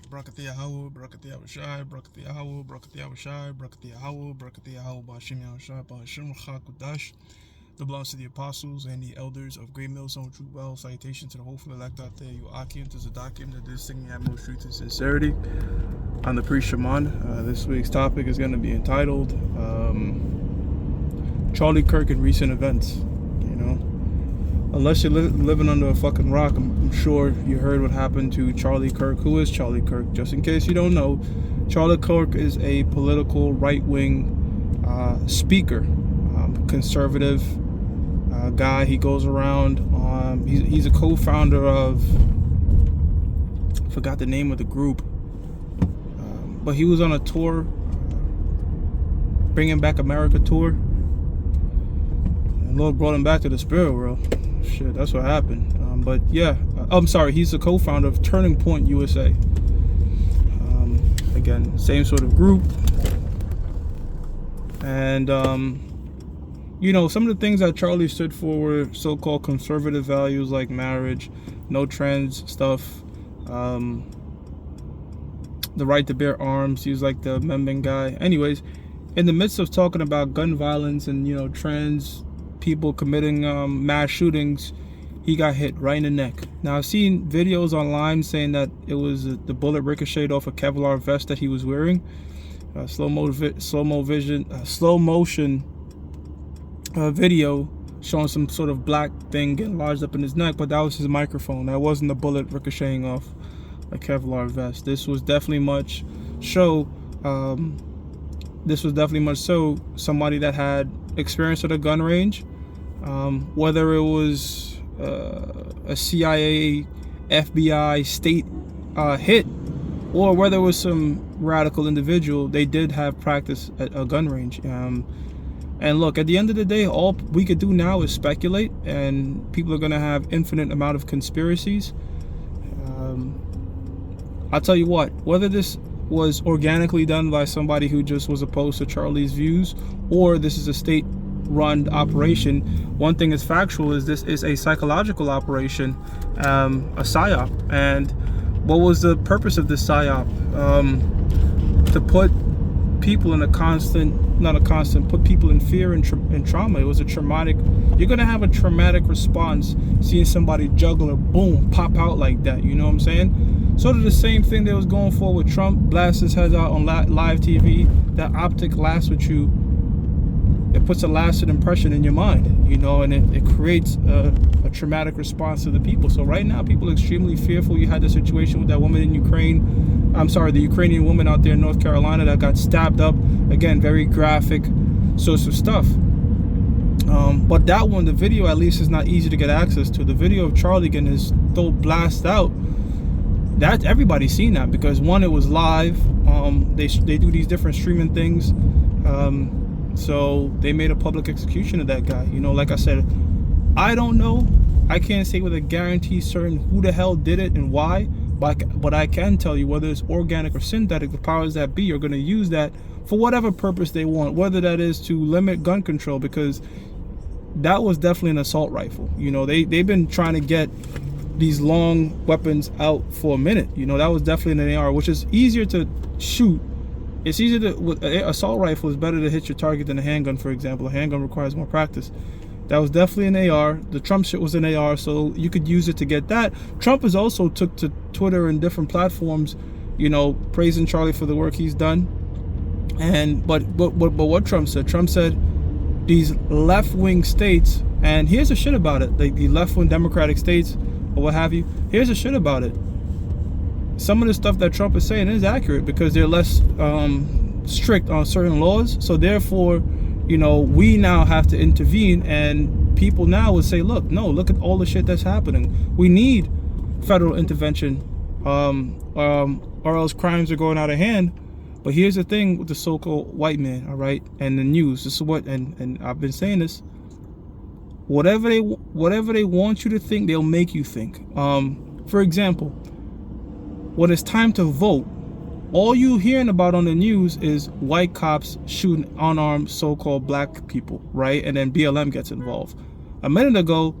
Brakatia Hawu, Brakatia Washai, Brakatia Hawu, Brakatia Washai, Brakatia Hawu, Brakatia Hawu, Bashim Yahshai, Bashim Chakudash. The belongs to the apostles and the elders of Great Millstone True Well. Salutation to the hopeful elect out there. You Akim to Zadakim, that is singing at most truth and sincerity. I'm the priest Shaman. This week's topic is going to be entitled Charlie Kirk and recent events. You know, unless you're living under a fucking rock, I'm sure you heard what happened to Charlie Kirk. Who is Charlie Kirk? Just in case you don't know, Charlie Kirk is a political right-wing speaker, conservative guy. He goes around. He's a co-founder of, I forgot the name of the group, but he was on a tour, Bringing Back America tour. And Lord brought him back to the spirit world. Shit, that's what happened. But yeah, I'm sorry. He's the co-founder of Turning Point USA. Again, same sort of group. And you know, some of the things that Charlie stood for were so-called conservative values like marriage, no trans stuff, the right to bear arms. He was like the amendment guy. Anyways, in the midst of talking about gun violence and, you know, trans people committing mass shootings, he got hit right in the neck. Now, I've seen videos online saying that it was the bullet ricocheted off a Kevlar vest that he was wearing. Slow motion video showing some sort of black thing getting lodged up in his neck, but that was his microphone. That wasn't the bullet ricocheting off a Kevlar vest. This was definitely much so somebody that had experience at a gun range, whether it was a CIA, FBI, state hit, or whether it was some radical individual. They did have practice at a gun range. And look, at the end of the day, all we could do now is speculate, and people are going to have infinite amount of conspiracies. I'll tell you what, whether this was organically done by somebody who just was opposed to Charlie's views, or this is a state-run operation, one thing is factual is this is a psychological operation, a psyop. And what was the purpose of this psyop? To put people in put people in fear and trauma. It was a traumatic, you're going to have a traumatic response seeing somebody juggler, boom, pop out like that. You know what I'm saying? Sort of the same thing they was going for with Trump. Blast his head out on live TV. That optic lasts with you. It puts a lasting impression in your mind, you know, and it creates a traumatic response to the people. So right now, people are extremely fearful. You had the situation with that woman in Ukraine. I'm sorry, the Ukrainian woman out there in North Carolina that got stabbed up. Again, very graphic sorts of stuff. But that one, the video at least is not easy to get access to. The video of Charlie getting his throat blast out, that everybody's seen that, because one, it was live. They do these different streaming things. So they made a public execution of that guy. You know, like I said, I don't know. I can't say with a guarantee certain who the hell did it and why. But I can tell you, whether it's organic or synthetic, the powers that be are going to use that for whatever purpose they want. Whether that is to limit gun control, because that was definitely an assault rifle. You know, they've been trying to get these long weapons out for a minute. You know, that was definitely an AR, which is easier to shoot. It's easier to, with an assault rifle, it's better to hit your target than a handgun, for example. A handgun requires more practice. That was definitely an AR. The Trump shit was an AR, so you could use it to get that. Trump has also took to Twitter and different platforms, you know, praising Charlie for the work he's done. And but what Trump said these left-wing states, and here's the shit about it, like the left-wing Democratic states or what have you, here's the shit about it. Some of the stuff that Trump is saying is accurate because they're less strict on certain laws. So therefore, you know, we now have to intervene, and people now would say, look at all the shit that's happening. We need federal intervention, or else crimes are going out of hand. But here's the thing with the so-called white man, all right, and the news. This is what, and I've been saying this. Whatever they want you to think, they'll make you think. For example, when it's time to vote, all you hearing about on the news is white cops shooting unarmed so-called black people, right? And then BLM gets involved. A minute ago,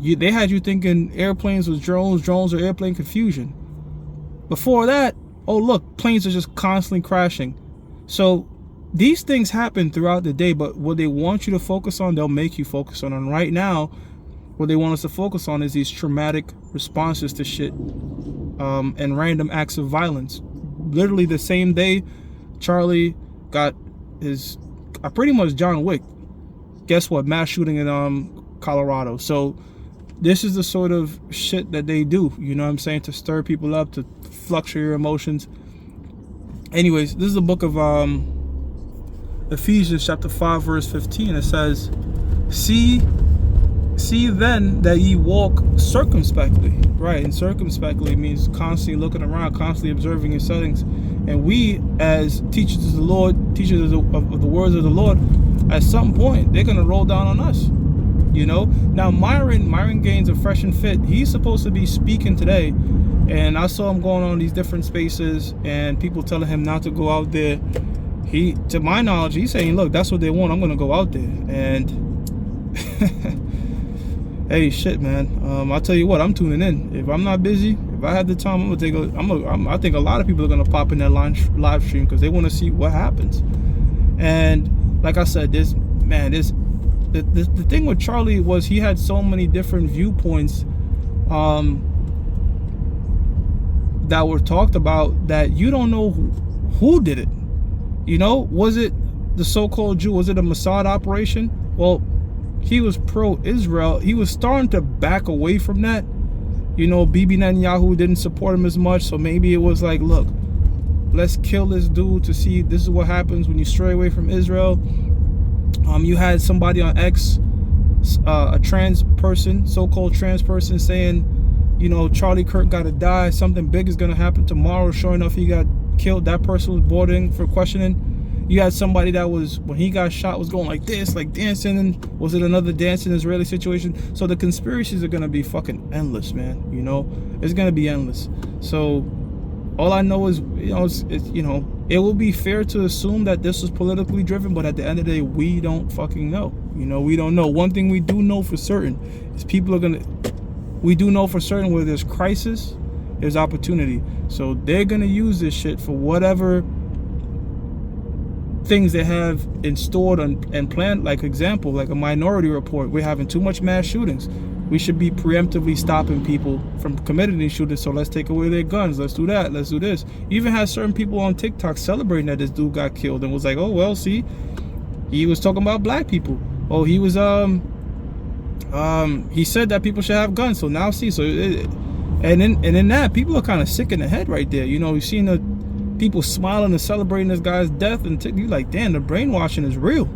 they had you thinking airplanes was drones or airplane confusion. Before that, oh look, planes are just constantly crashing. So these things happen throughout the day, but what they want you to focus on, they'll make you focus on. And right now, what they want us to focus on is these traumatic responses to shit, and random acts of violence. Literally the same day Charlie got his pretty much John Wick, guess what, mass shooting in Colorado. So this is the sort of shit that they do, you know what I'm saying, to stir people up, to fluctuate your emotions. Anyways, this is the book of Ephesians chapter 5 verse 15. It says, see then that ye walk circumspectly. Right, and circumspectly means constantly looking around, constantly observing your settings. And we, as teachers of the Lord, teachers of the words of the Lord, at some point they're gonna roll down on us. You know, now Myron Gaines of Fresh and Fit, he's supposed to be speaking today, and I saw him going on these different spaces and people telling him not to go out there. He, to my knowledge, he's saying, look, that's what they want, I'm gonna go out there. And hey, shit, man, I'll tell you what, I'm tuning in. If I'm not busy, if I have the time, I'm gonna take I think a lot of people are gonna pop in that live stream because they want to see what happens. And like I said, the thing with Charlie was he had so many different viewpoints that were talked about that you don't know who did it. You know, was it the so-called Jew? Was it a Mossad operation? Well, he was pro-Israel. He was starting to back away from that. You know, Bibi Netanyahu didn't support him as much, so maybe it was like, look, let's kill this dude to see this is what happens when you stray away from Israel. You had somebody on X, a trans person, so-called trans person, saying, you know, Charlie Kirk gotta die, something big is gonna happen tomorrow. Sure enough, he got killed. That person was brought in for questioning. You had somebody that was, when he got shot, was going like this, like dancing, and was it another dancing Israeli situation? So the conspiracies are gonna be fucking endless, man. You know, it's gonna be endless. So all I know is, you know, it's you know, it will be fair to assume that this was politically driven, but at the end of the day, we don't fucking know. You know, we don't know. One thing we do know for certain is we do know for certain where there's crisis, there's opportunity. So they're gonna use this shit for whatever things they have installed and planned. Like example, like a Minority Report, we're having too much mass shootings. We should be preemptively stopping people from committing these shootings, so let's take away their guns, let's do that, let's do this. You even had certain people on TikTok celebrating that this dude got killed and was like, oh well, see, he was talking about black people. Oh, he was he said that people should have guns, so now see, so and in that, people are kind of sick in the head right there. You know, you've seen the people smiling and celebrating this guy's death, and you're like, damn, the brainwashing is real.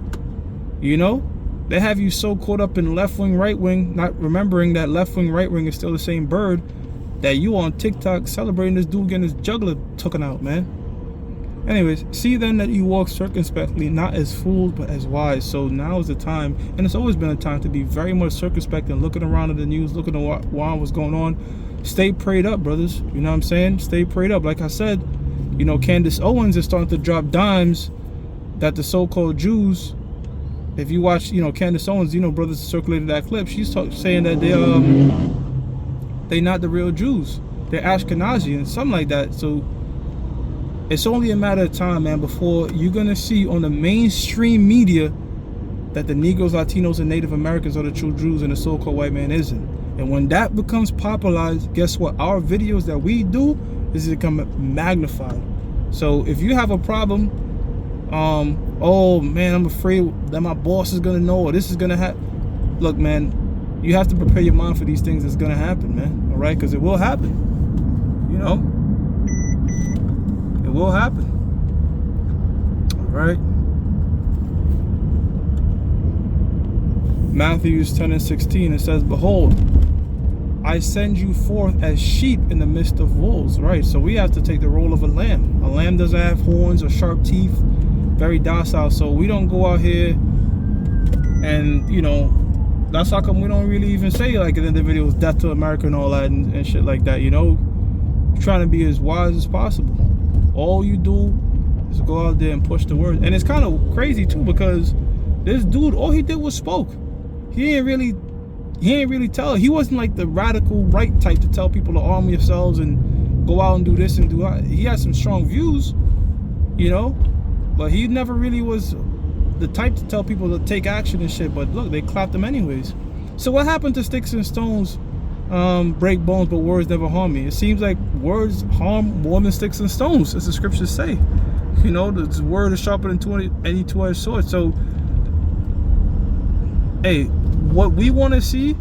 You know, they have you so caught up in left wing, right wing, not remembering that left wing, right wing is still the same bird, that you on TikTok celebrating this dude getting his jugular taken out, man. Anyways, see then that you walk circumspectly, not as fools but as wise. So now is the time, and it's always been a time, to be very much circumspect and looking around at the news, looking at what's going on. Stay prayed up, brothers. You know what I'm saying? Stay prayed up. Like I said, you know, Candace Owens is starting to drop dimes that the so-called Jews, if you watch, you know, Candace Owens, you know, brothers circulated that clip, she's saying that they not the real Jews, they're Ashkenazi and something like that. So it's only a matter of time, man, before you're gonna see on the mainstream media that the Negroes, Latinos, and Native Americans are the true Jews and the so-called white man isn't. And when that becomes popularized, guess what? Our videos that we do is become magnified. So if you have a problem, oh man, I'm afraid that my boss is gonna know, or this is gonna happen. Look, man, you have to prepare your mind for these things that's gonna happen, man. All right, because it will happen. You know, it will happen. All right. Matthew 10:16. It says, "Behold, I send you forth as sheep in the midst of wolves." Right, so we have to take the role of a lamb. A lamb doesn't have horns or sharp teeth, very docile. So we don't go out here and, you know, that's how come we don't really even say, like in the videos, death to America and all that and shit like that. You know, we're trying to be as wise as possible. All you do is go out there and push the word. And it's kind of crazy too, because this dude, all he did was spoke. He ain't really tell. He wasn't like the radical right type to tell people to arm yourselves and go out and do this and do that. He had some strong views, you know, but he never really was the type to tell people to take action and shit. But look, they clapped him anyways. So what happened to sticks and stones break bones, but words never harm me? It seems like words harm more than sticks and stones, as the scriptures say. You know, the word is sharper than any two-edged sword. So, hey, what we want to see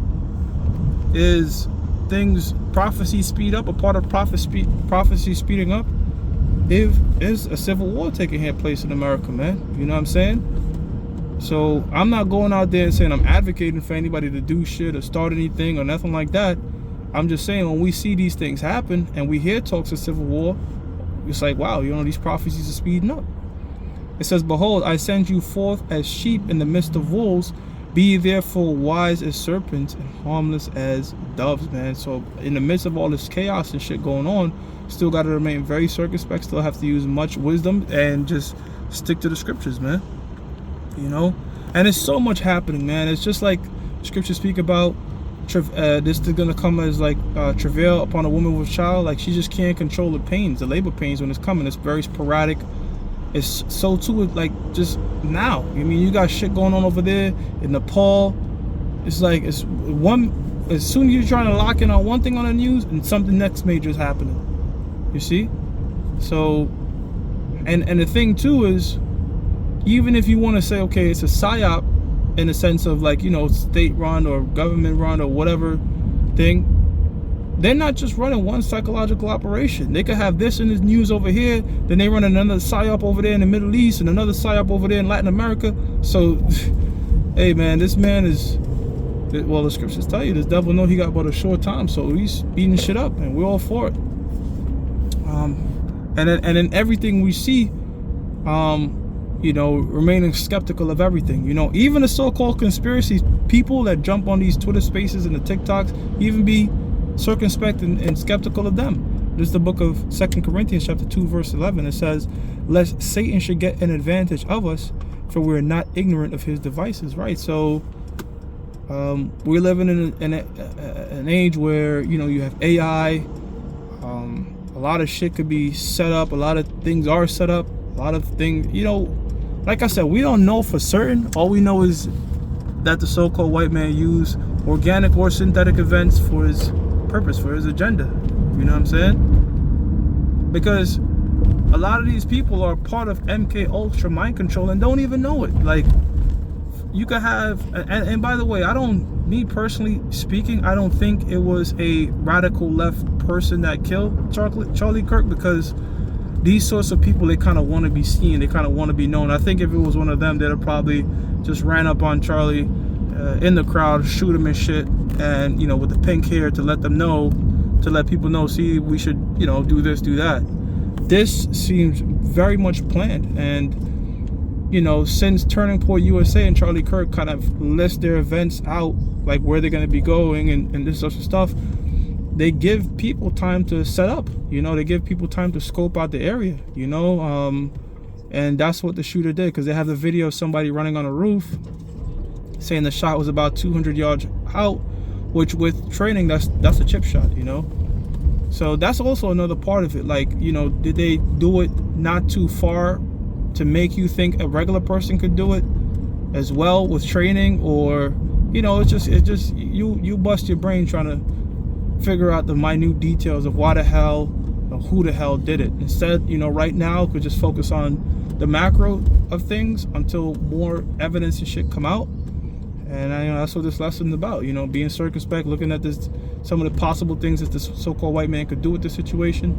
is things, prophecy speed up. A part of prophecy speeding up is a civil war taking place in America, man. You know what I'm saying? So I'm not going out there and saying I'm advocating for anybody to do shit or start anything or nothing like that. I'm just saying, when we see these things happen and we hear talks of civil war, it's like, wow, you know, these prophecies are speeding up. It says, behold, I send you forth as sheep in the midst of wolves. Be ye therefore wise as serpents and harmless as doves, man. So in the midst of all this chaos and shit going on, still got to remain very circumspect, still have to use much wisdom and just stick to the scriptures, man. You know, and there's so much happening, man. It's just like scriptures speak about this is gonna come as like travail upon a woman with a child. Like, she just can't control the pains, the labor pains when it's coming. It's very sporadic. It's so too, like, just now. I mean, you got shit going on over there in Nepal. It's like, it's one, as soon as you're trying to lock in on one thing on the news, and something next major is happening. You see? So, and the thing too is, even if you want to say, okay, it's a psyop in the sense of, like, you know, state run or government run or whatever thing, they're not just running one psychological operation. They could have this in the news over here, then they run another psyop over there in the Middle East and another psyop over there in Latin America. So, hey, man, this man is, well, the scriptures tell you, this devil know he got but a short time, so he's beating shit up, and we're all for it. And in everything we see, you know, remaining skeptical of everything. You know, even the so-called conspiracy people that jump on these Twitter spaces and the TikToks, even be circumspect and skeptical of them. This is the book of 2 Corinthians chapter 2 verse 11. It says, lest Satan should get an advantage of us, for we're not ignorant of his devices. Right? So we're living in an age where, you know, you have AI. A lot of shit could be set up. A lot of things are set up. A lot of things, you know, like I said, we don't know for certain. All we know is that the so-called white man used organic or synthetic events for his purpose, for his agenda. You know what I'm saying? Because a lot of these people are part of MK Ultra mind control and don't even know it. Like, you could have, and by the way, me personally speaking, I don't think it was a radical left person that killed Charlie Kirk, because these sorts of people, they kind of want to be seen, they kind of want to be known. I think if it was one of them, they'd have probably just ran up on Charlie in the crowd, shoot him and shit, and, you know, with the pink hair to let them know, to let people know, see, we should, you know, do this, do that. This seems very much planned. And, you know, since Turning Point USA and Charlie Kirk kind of list their events out, like where they're going to be going and this sort of stuff, they give people time to set up. You know, they give people time to scope out the area, you know, and that's what the shooter did, because they have the video of somebody running on a roof saying the shot was about 200 yards out, which with training, that's a chip shot, you know. So that's also another part of it. Like, you know, did they do it not too far to make you think a regular person could do it as well with training? Or, you know, it's just you bust your brain trying to figure out the minute details of why the hell or who the hell did it. Instead, you know, right now could just focus on the macro of things until more evidence and shit come out. And you know, that's what this lesson's about, you know, being circumspect, looking at this, some of the possible things that this so-called white man could do with the situation.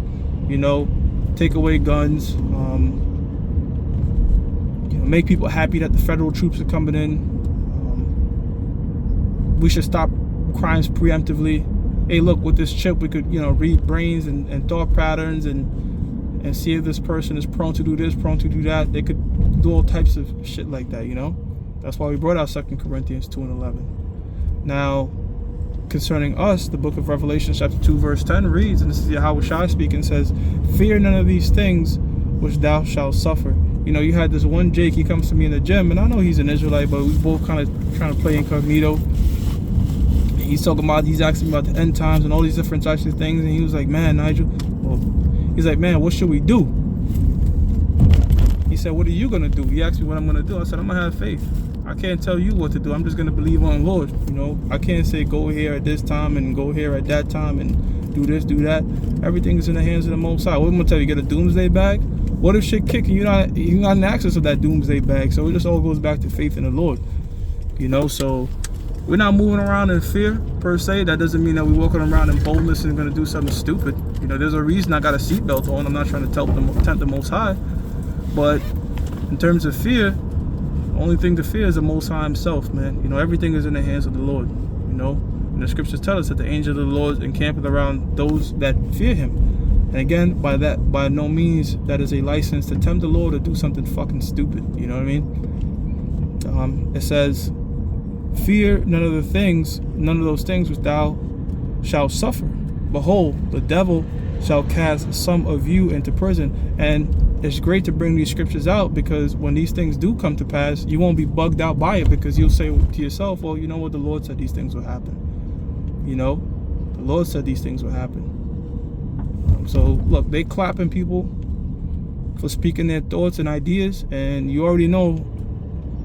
You know, take away guns, you know, make people happy that the federal troops are coming in. We should stop crimes preemptively. Hey, look, with this chip, we could, you know, read brains and thought patterns and see if this person is prone to do this, prone to do that. They could do all types of shit like that, you know. That's why we brought out 2 Corinthians 2 and 11. Now, concerning us, the book of Revelation chapter 2 verse 10 reads, and this is Yahweh Shai speaking, says, fear none of these things which thou shalt suffer. You know, you had this one Jake, he comes to me in the gym, and I know he's an Israelite, but we both kind of trying to play incognito. He's talking about, he's asking me about the end times and all these different types of things, and he was like, man, Nigel, well, He's like, man, what should we do? He said, what are you going to do? He asked me what I'm going to do. I said, I'm going to have faith. I can't tell you what to do. I'm just going to believe on the Lord. You know, I can't say go here at this time and go here at that time and do this, do that. Everything is in the hands of the Most High. What am I going to tell you? Get a doomsday bag? What if shit kick and you're not in access of that doomsday bag? So it just all goes back to faith in the Lord. You know, so we're not moving around in fear per se. That doesn't mean that we're walking around in boldness and going to do something stupid. You know, there's a reason I got a seatbelt on. I'm not trying to tempt the Most High. But in terms of fear, the only thing to fear is the Most High himself, man. You know, everything is in the hands of the Lord. You know, and the scriptures tell us that the angel of the Lord encampeth around those that fear him. And again, by no means that is a license to tempt the Lord to do something fucking stupid. You know what I mean? It says, fear none of those things which thou shalt suffer. Behold, the devil shall cast some of you into prison. And it's great to bring these scriptures out, because when these things do come to pass, you won't be bugged out by it, because you'll say to yourself, well, you know what, the Lord said these things will happen. You know, the Lord said these things will happen. So look, they clapping people for speaking their thoughts and ideas, and you already know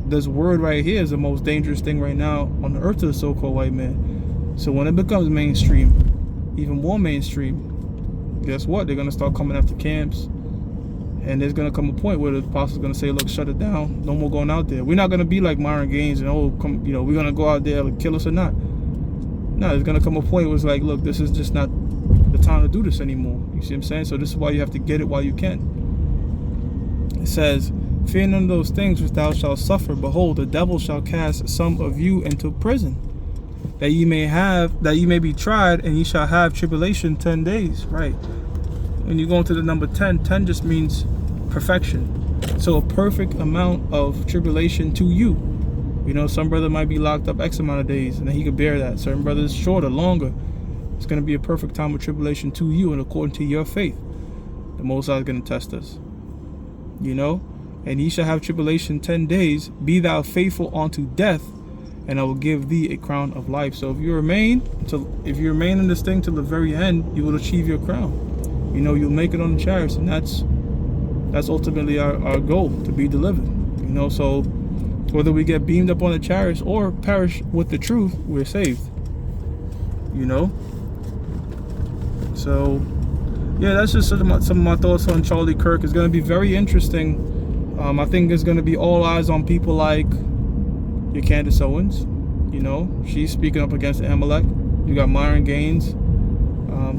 this word right here is the most dangerous thing right now on the earth to the so-called white man. So when it becomes mainstream, even more mainstream, guess what? They're going to start coming after camps. And there's going to come a point where the apostle's going to say, look, shut it down. No more going out there. We're not going to be like Myron Gaines and, we're going to go out there and kill us or not. No, there's going to come a point where it's like, look, this is just not the time to do this anymore. You see what I'm saying? So this is why you have to get it while you can. It says, fear none of those things which thou shalt suffer. Behold, the devil shall cast some of you into prison, that ye may be tried, and ye shall have tribulation 10 days. Right. When you go into the number 10, 10 just means perfection. So a perfect amount of tribulation to you. You know, some brother might be locked up X amount of days, and then he could bear that. Certain brothers shorter, longer. It's going to be a perfect time of tribulation to you, and according to your faith, the Most High is going to test us. You know, and ye shall have tribulation 10 days. Be thou faithful unto death, and I will give thee a crown of life. So if you remain in this thing till the very end, you will achieve your crown. You know, you'll make it on the chariots, and that's ultimately our goal, to be delivered. You know, so whether we get beamed up on the chariots or perish with the truth, we're saved. You know. So yeah, that's just some of my thoughts on Charlie Kirk. It's going to be very interesting. I think there's going to be all eyes on people like your Candace Owens. You know, she's speaking up against Amalek. You got Myron Gaines.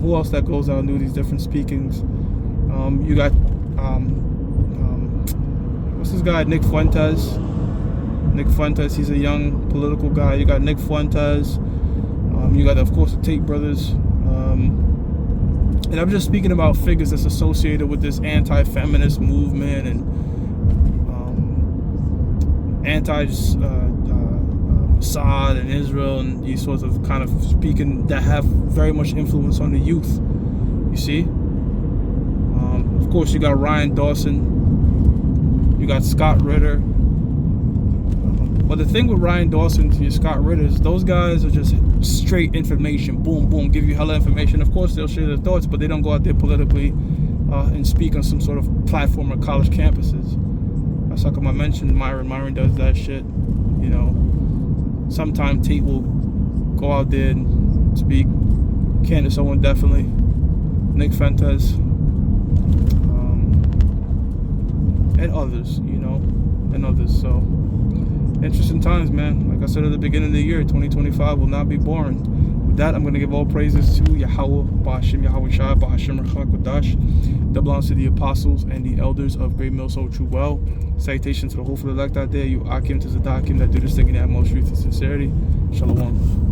Who else that goes out and do these different speakings? You got what's this guy, Nick Fuentes. Nick Fuentes, he's a young political guy. You got Nick Fuentes. You got, of course, the Tate brothers. And I'm just speaking about figures that's associated with this anti-feminist movement and Assad and Israel, and these sorts of kind of speaking that have very much influence on the youth. You see? Of course, you got Ryan Dawson. You got Scott Ritter. But the thing with Ryan Dawson and Scott Ritter is those guys are just straight information. Boom, boom, give you hella information. Of course, they'll share their thoughts, but they don't go out there politically and speak on some sort of platform or college campuses. That's like I mentioned, Myron does that shit. You know, sometimes Tate will go out there and speak. Candace Owens definitely. Nick Fuentes. And others, you know, and others. So, interesting times, man. Like I said at the beginning of the year, 2025 will not be boring. With that, I'm going to give all praises to Yahweh, Ba'ashim, Yahweh Shai, Ba'ashim, Rachak, Wadash. That belongs to the apostles and the elders of Great Mill Soul True Well. Salutation to the hopeful elect out there, you Akim to Zadakim that do this thing in the utmost truth and sincerity. Shalom.